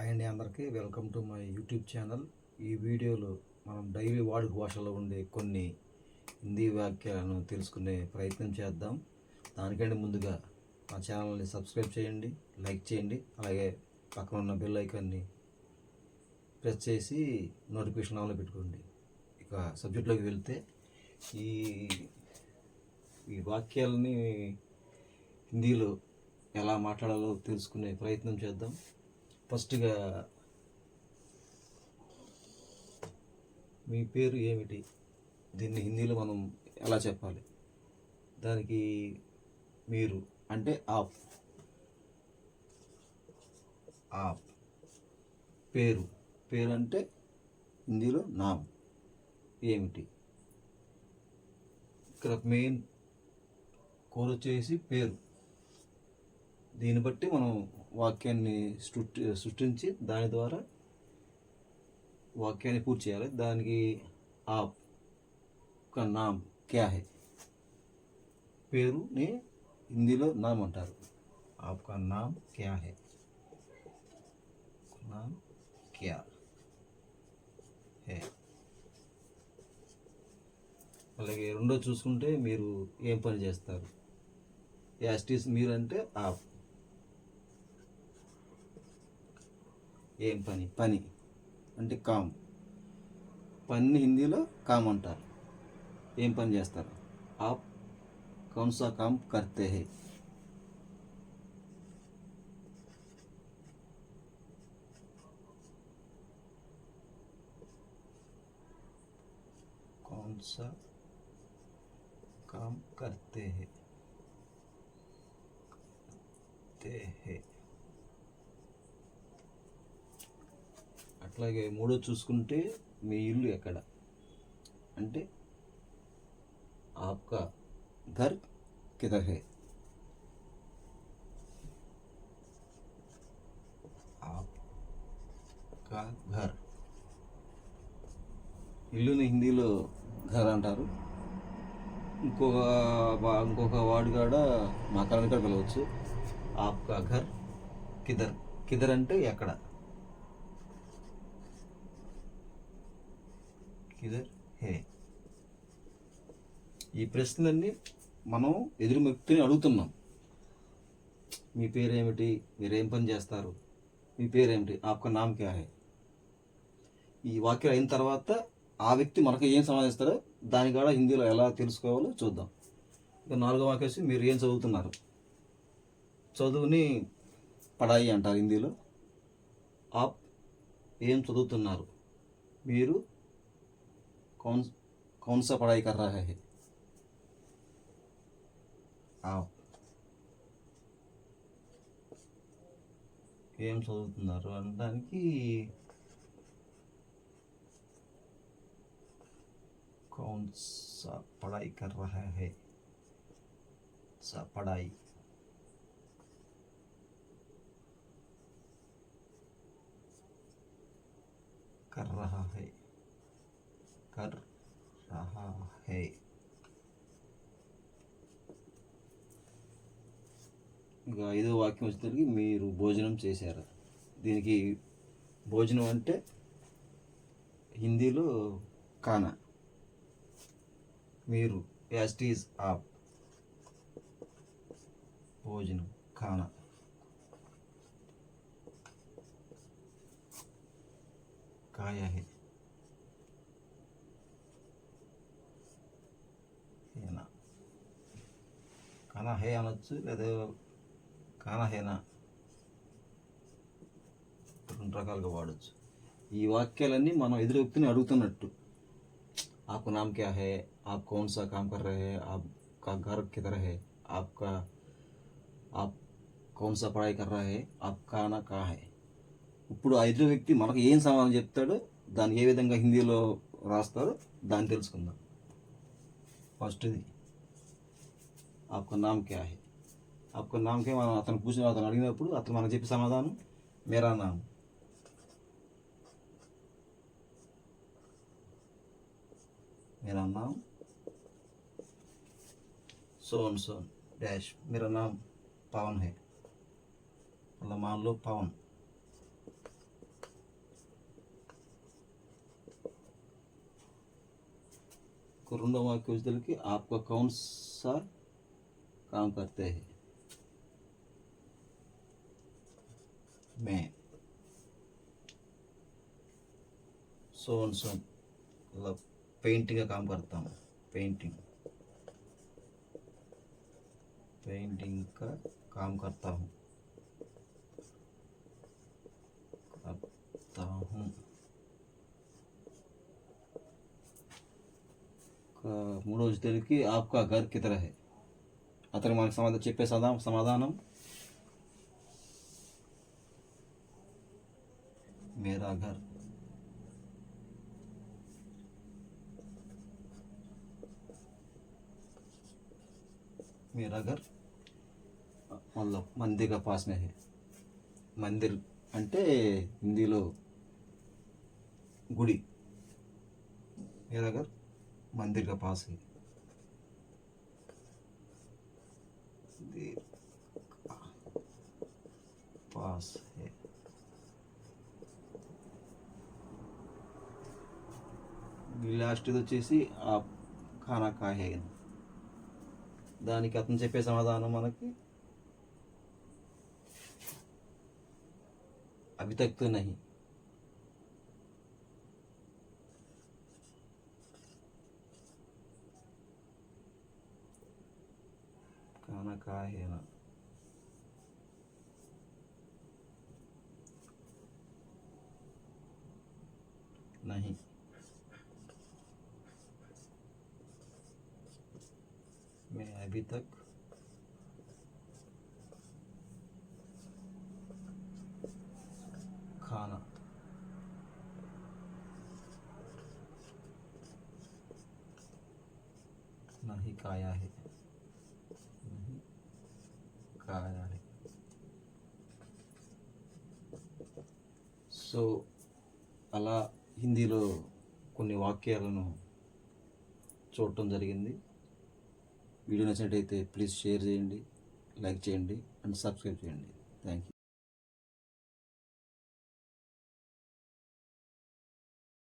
Hi అండి, అందరికీ welcome to my YouTube channel. ఈ వీడియోలో మనం డైలీ వాడుక భాషలో ఉండే కొన్ని హిందీ వాక్యాలను తెలుసుకునే ప్రయత్నం చేద్దాం. దానికంటే ముందుగా మా ఛానల్ని సబ్స్క్రైబ్ చేయండి, లైక్ చేయండి, అలాగే పక్కన ఉన్న బెల్ ఐకాన్ని ప్రెస్ చేసి నోటిఫికేషన్ ఆన్లో పెట్టుకోండి. ఇక సబ్జెక్ట్లోకి వెళ్తే ఈ ఈ వాక్యాలని హిందీలో ఎలా మాట్లాడాలో తెలుసుకునే ప్రయత్నం చేద్దాం. ఫస్ట్గా మీ పేరు ఏమిటి, దీన్ని హిందీలో మనం ఎలా చెప్పాలి? దానికి మీరు అంటే ఆప్. ఆప్ పేరు. పేరు అంటే హిందీలో నామ్. ఏమిటి? ఇక్కడ మెయిన్ కోర్ వచ్చేసి పేరు. దీన్ని బట్టి మనం వాక్యాన్ని సృష్టించి దాని ద్వారా వాక్యాన్ని పూర్తి చేయాలి. దానికి ఆప్ కా నామ్ క్యా హై, పేరుని హిందీలో నామ్ అంటారు. ఆప్ కా నామ్ క్యా హై, నామ్ క్యా హై. అలాగే రెండో చూసుకుంటే మీరు ఏం పని చేస్తారు? యాస్టీస్ మీరు అంటే ఆప్. ఏం పని? పని అంటే కామ్. పని హిందీలో కామ్ అంటారు. ఏం పని చేస్తారు? ఆప్ కౌన్ సా కామ్ కర్తే హై. कौन सा काम करते हैं? అట్లాగే మూడో చూసుకుంటే మీ ఇల్లు ఎక్కడ అంటే ఆప్కా ఘర్ కిధర్ హై. ఆప్కా ఘర్. ఇల్లుని హిందీలో ఘర్ అంటారు. ఇంకొక వార్డ్ కూడా మకాన్ కూడా పిలవచ్చు. ఆప్కా ఘర్ కిధర్. కిధర్ అంటే ఎక్కడ. కిధర్ హే. ఈ ప్రశ్నలన్నీ మనం ఎదురు వ్యక్తిని అడుగుతున్నాం. మీ పేరేమిటి? మీరేం పని చేస్తారు? మీ పేరేమిటి? ఆప్కా నామ్ క్యా హై. ఈ వాక్యాలు అయిన తర్వాత ఆ వ్యక్తి మనకు ఏం సమాధానిస్తారో దాని కూడా హిందీలో ఎలా తెలుసుకోవాలో చూద్దాం. ఇక నాలుగో వాక్యం వచ్చి మీరు ఏం చదువుతున్నారు? చదువుని పడాయి అంటారు హిందీలో. ఆప్ ఏం చదువుతున్నారు? మీరు कौन सा पढ़ाई कर रहा है? आप ఏం చదువుతున్నారు అనడానికి कौन सा पढ़ाई कर रहा है. सा पढ़ाई कर रहा है. कर रहा है. ఇంకా ఐదో వాక్యం వచ్చేసరికి మీరు భోజనం చేశారు. దీనికి భోజనం అంటే హిందీలో ఖానా. మీరు యాస్టీస్ ఆప్. భోజనం ఖానా. ఖాయా హై. ఖానా హే అనొచ్చు, లేదా ఖానా హేనా, రెండు రకాలుగా వాడచ్చు. ఈ వాక్యాలన్నీ మనం ఎదురు వ్యక్తిని అడుగుతున్నట్టు. आपका नाम क्या है? आप कौन सा काम कर रहे हैं? आपका घर किधर है? आप कौन सा पढ़ाई कर रहा है? आप खाना कहाँ है? ఇప్పుడు ఆ ఎదురు వ్యక్తి మనకు ఏం సమాధానం చెప్తాడో దాన్ని ఏ విధంగా హిందీలో రాస్తారో దాన్ని తెలుసుకుందాం. ఫస్ట్ది आपका नाम क्या है. आपका नाम क्या? మనం అతను అడిగినప్పుడు అతను మనకు చెప్పే సమాధానం మేరా నామ్. मेरा नाम सोन सोन डैश. मेरा नाम पवन है. मतलब मान लो पवन. రెండో వాక్యం వచ్చేసరికి आपका कौन सा काम करते हैं मैं सो एंड सो मतलब पेंटिंग का काम करता हूँ पेंटिंग पेंटिंग का काम करता हूँ మూడో వచ్చేసరికి आपका घर किधर है అతను మనకు సమాధానం చెప్పే సమాధానం मेरा घर मेरा घर मतलब मंदिर का पास में है మందిర్ అంటే హిందీలో గుడి मेरा घर मंदिर का पास है पास है లాస్ట్ ఇది వచ్చేసి ఆ ఖానా కాహే దానికి అతను చెప్పే సమాధానం మనకి అభి తక్ తో నహీ ఖానా కాహే నా नहीं मैं अभी तक खाना नहीं खाया है नहीं खाया है సో అలా హిందీలో కొన్ని వాక్యాలను చూడటం జరిగింది. వీడియో నచ్చినట్టయితే ప్లీజ్ షేర్ చేయండి, లైక్ చేయండి అండ్ సబ్స్క్రైబ్ చేయండి. Thank you.